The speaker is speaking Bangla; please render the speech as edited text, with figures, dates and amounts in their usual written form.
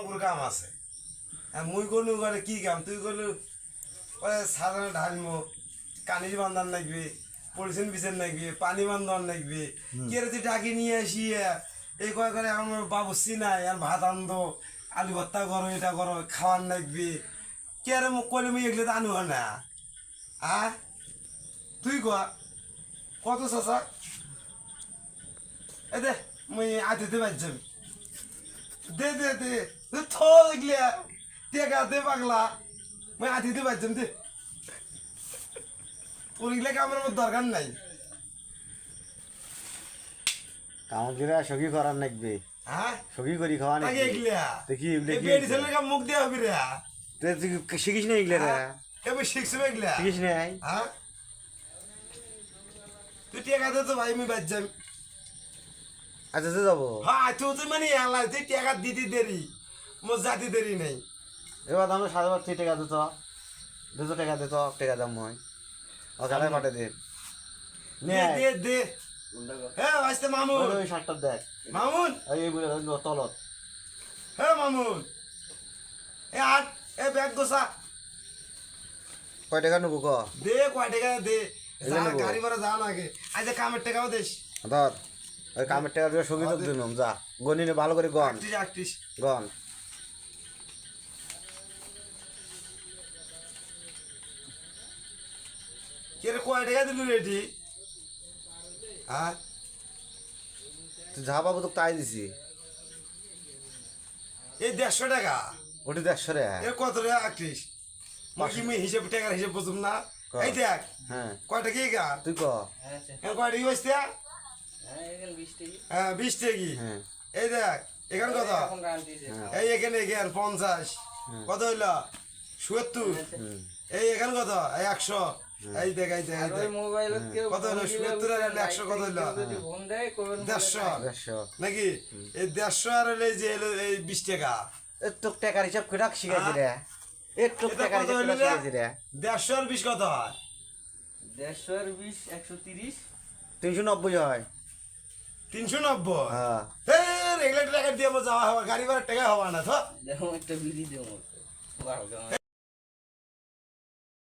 অঙ্কুর কাম আছে মুই করলু করে কি কাম তুই করলু ওই সাধারণ ঢালমো কানির বান্ধান লাগবে পলিথিন বিছেন লাগবে পানি বান্ধান লাগবে কে রে তুই ডাকি নিয়ে আসি এই কয় করে আমার বাবু চিনাই আর ভাত আনতো আলু ভর্তা করো এটা করো খাওয়ার লাগবে কে রে মুখ করলে মুই এগুলো তো আনু না তুই কত চাষা এ দে মুই আদিতে পারছি দে দে দে থো দেখলিয়া টেকা দে পাগলা মুই আদিতে পারছি দে তোর এগুলা কামের মধ্যে দরকার নাই কাম করে সগি করার লাগবে সগি করি খাওয়া তাকে লাগবে এগুলা দেখি এই বেডি ছেলের কাম মুখ দেয়া হবি রে তুই শিখিস না এগুলা রে এবার শিখছে এগুলা শিখিস নাই তুই টেকা দে তো ভাই মুই বাচ্চা আচ্ছা তো যাবো তুই মানে আল্লাহ তুই টেকা দিতে দেরি মোর জাতি দেরি নাই এবার আমি 7,500 টাকা দিত 200 টাকা দিত টাকা দাম মই ও গালে পাঠে দে দে দে দে হ্যাঁ আসতে মামুন ওই শার্টটা দেখ মামুন এই বলে তলত হ্যাঁ মামুন এ আট এ ব্যাগ গোসা কয় টাকা নেবো ক দে কয় টাকা দে গাড়ি ভাড়া যা নাগে আজ কামের টাকাও দেশ ধর ওই কামের টাকা দিয়ে সঙ্গীত দিলাম যা গণিনে ভালো করে গন আটত্রিশ গন কে রে কয় টাকা দিলু রেডি হ্যাঁ তুই যা পাবো তো তাই দিছি এই 150 টাকা ওটি 150 রে এ কত রে 38 মাকি মুই হিসাব টাকার হিসাব বুঝুম না এই দেখ হ্যাঁ কয় টাকা গা তুই ক কয় টাকা বসতে হ্যাঁ 20 টাকা হ্যাঁ এই দেখ এখানে কত এই এখানে 50 কত হইলো 70 এই এখানে কত এই 100 এই দেখ এই দেখ কত হলো 70 আর 100 কত হইলো 150 নাকি এই 150 আর এই যে এই 20 টাকা একটু টাকার হিসাব করে শিখাইছি রে একটু টাকার হিসাব করে শিখাইছি রে 150 আর 20 কত হয় 150 আর 20 130 390 হয় 390 হ্যাঁ এই রেগুলেটর টাকা দিয়ে যাওয়া হবে গাড়ি ভাড়া টাকা হবে না তো দেখো একটা বিড়ি দেবো